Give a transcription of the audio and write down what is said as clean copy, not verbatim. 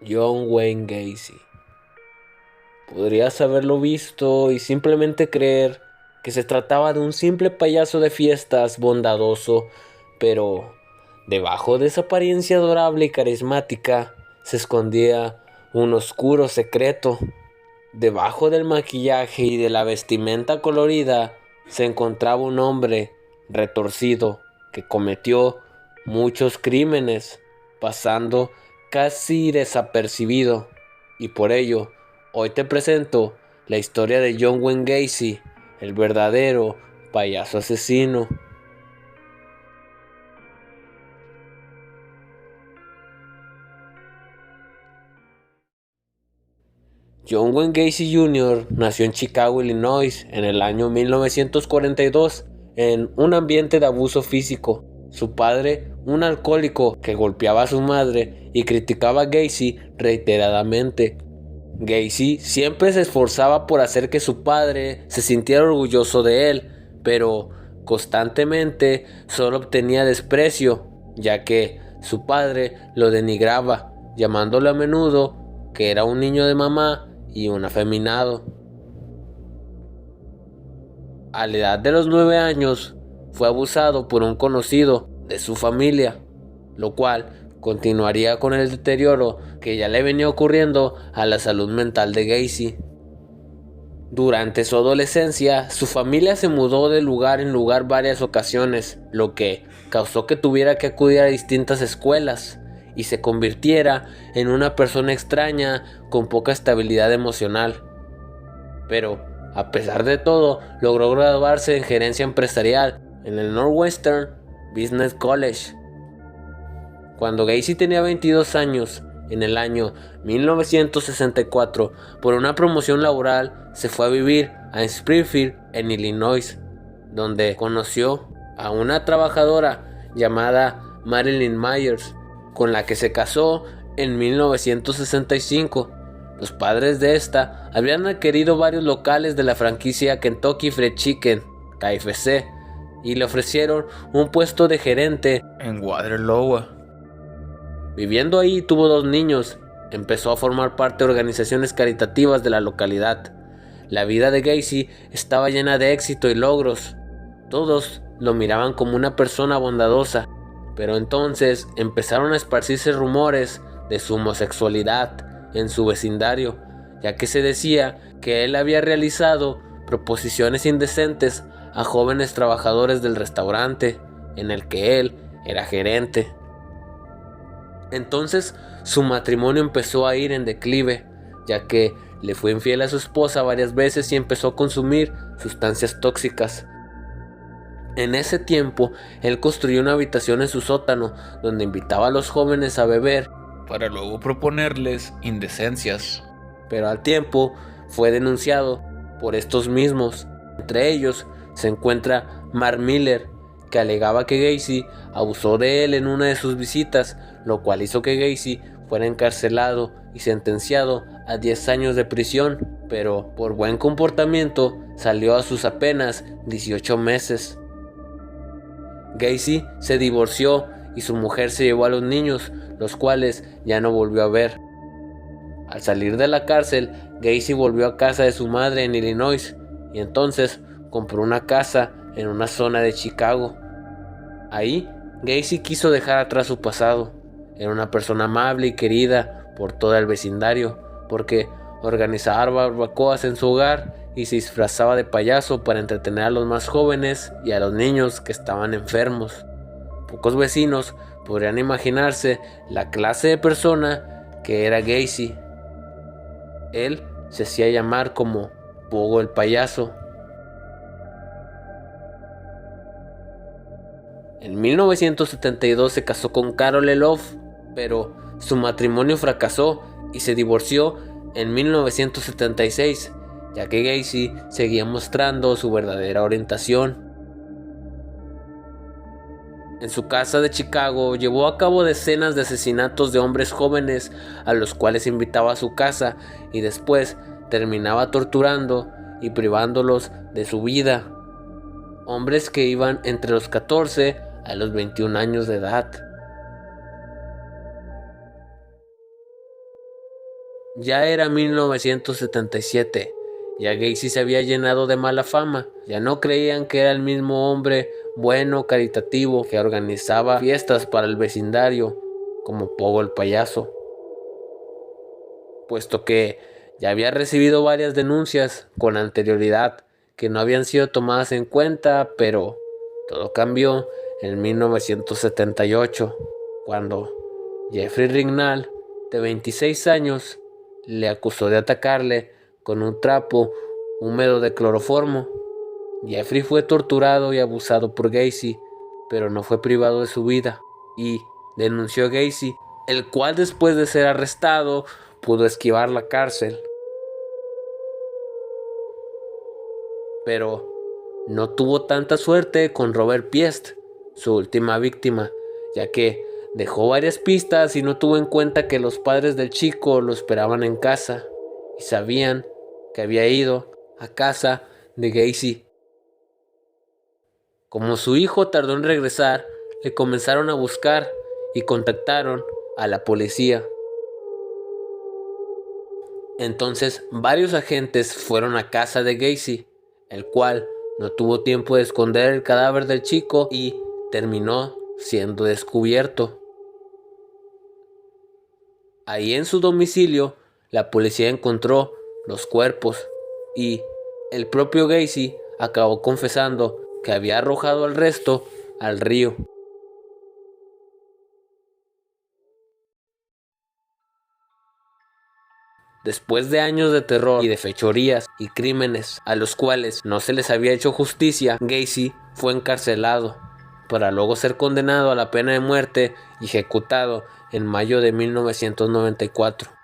John Wayne Gacy. Podrías haberlo visto y simplemente creer que se trataba de un simple payaso de fiestas bondadoso, pero debajo de esa apariencia adorable y carismática se escondía un oscuro secreto. Debajo del maquillaje y de la vestimenta colorida se encontraba un hombre retorcido que cometió muchos crímenes, pasando casi desapercibido. Y por ello, hoy te presento la historia de John Wayne Gacy, el verdadero payaso asesino. John Wayne Gacy Jr. nació en Chicago, Illinois, en el año 1942, en un ambiente de abuso físico. Su padre, un alcohólico que golpeaba a su madre y criticaba a Gacy reiteradamente. Gacy siempre se esforzaba por hacer que su padre se sintiera orgulloso de él, pero constantemente solo obtenía desprecio, ya que su padre lo denigraba, llamándolo a menudo que era un niño de mamá y un afeminado. A la edad de los 9 años, fue abusado por un conocido de su familia, lo cual continuaría con el deterioro que ya le venía ocurriendo a la salud mental de Gacy. Durante su adolescencia, su familia se mudó de lugar en lugar varias ocasiones, lo que causó que tuviera que acudir a distintas escuelas y se convirtiera en una persona extraña con poca estabilidad emocional. Pero, a pesar de todo, logró graduarse en gerencia empresarial en el Northwestern Business College. Cuando Gacy tenía 22 años, en el año 1964, por una promoción laboral, se fue a vivir a Springfield, en Illinois, donde conoció a una trabajadora llamada Marilyn Myers, con la que se casó en 1965. Los padres de esta habían adquirido varios locales de la franquicia Kentucky Fried Chicken, KFC, y le ofrecieron un puesto de gerente en Waterloo. Viviendo ahí tuvo 2 niños. Empezó a formar parte de organizaciones caritativas de la localidad. La vida de Gacy estaba llena de éxito y logros. Todos lo miraban como una persona bondadosa, pero entonces empezaron a esparcirse rumores de su homosexualidad en su vecindario, ya que se decía que él había realizado proposiciones indecentes a jóvenes trabajadores del restaurante en el que él era gerente. Entonces su matrimonio empezó a ir en declive, ya que le fue infiel a su esposa varias veces y empezó a consumir sustancias tóxicas. En ese tiempo, él construyó una habitación en su sótano donde invitaba a los jóvenes a beber para luego proponerles indecencias. Pero al tiempo fue denunciado por estos mismos. Entre ellos se encuentra Mark Miller, que alegaba que Gacy abusó de él en una de sus visitas, lo cual hizo que Gacy fuera encarcelado y sentenciado a 10 años de prisión, pero por buen comportamiento salió a sus apenas 18 meses. Gacy se divorció y su mujer se llevó a los niños, los cuales ya no volvió a ver. Al salir de la cárcel, Gacy volvió a casa de su madre en Illinois y entonces compró una casa en una zona de Chicago. Ahí, Gacy quiso dejar atrás su pasado. Era una persona amable y querida por todo el vecindario, porque organizaba barbacoas en su hogar y se disfrazaba de payaso para entretener a los más jóvenes y a los niños que estaban enfermos. Pocos vecinos podrían imaginarse la clase de persona que era Gacy. Él se hacía llamar como Pogo el payaso. En 1972 se casó con Carol Elof, pero su matrimonio fracasó y se divorció en 1976, ya que Gacy seguía mostrando su verdadera orientación. En su casa de Chicago llevó a cabo decenas de asesinatos de hombres jóvenes a los cuales invitaba a su casa y después terminaba torturando y privándolos de su vida. Hombres que iban entre los 14 a los 21 años de edad. Ya era 1977. Ya Gacy se había llenado de mala fama. Ya no creían que era el mismo hombre bueno, caritativo, que organizaba fiestas para el vecindario, como Pogo el payaso, puesto que ya había recibido varias denuncias con anterioridad que no habían sido tomadas en cuenta, pero todo cambió en 1978, cuando Jeffrey Rignall, de 26 años, le acusó de atacarle con un trapo húmedo de cloroformo. Jeffrey fue torturado y abusado por Gacy, pero no fue privado de su vida, y denunció a Gacy, el cual después de ser arrestado pudo esquivar la cárcel. Pero no tuvo tanta suerte con Robert Piest, su última víctima, ya que dejó varias pistas y no tuvo en cuenta que los padres del chico lo esperaban en casa y sabían que había ido a casa de Gacy. Como su hijo tardó en regresar, le comenzaron a buscar y contactaron a la policía. Entonces varios agentes fueron a casa de Gacy, el cual no tuvo tiempo de esconder el cadáver del chico y terminó siendo descubierto. Ahí en su domicilio, la policía encontró los cuerpos y el propio Gacy acabó confesando que había arrojado el resto al río. Después de años de terror y de fechorías y crímenes a los cuales no se les había hecho justicia, Gacy fue encarcelado para luego ser condenado a la pena de muerte y ejecutado en mayo de 1994.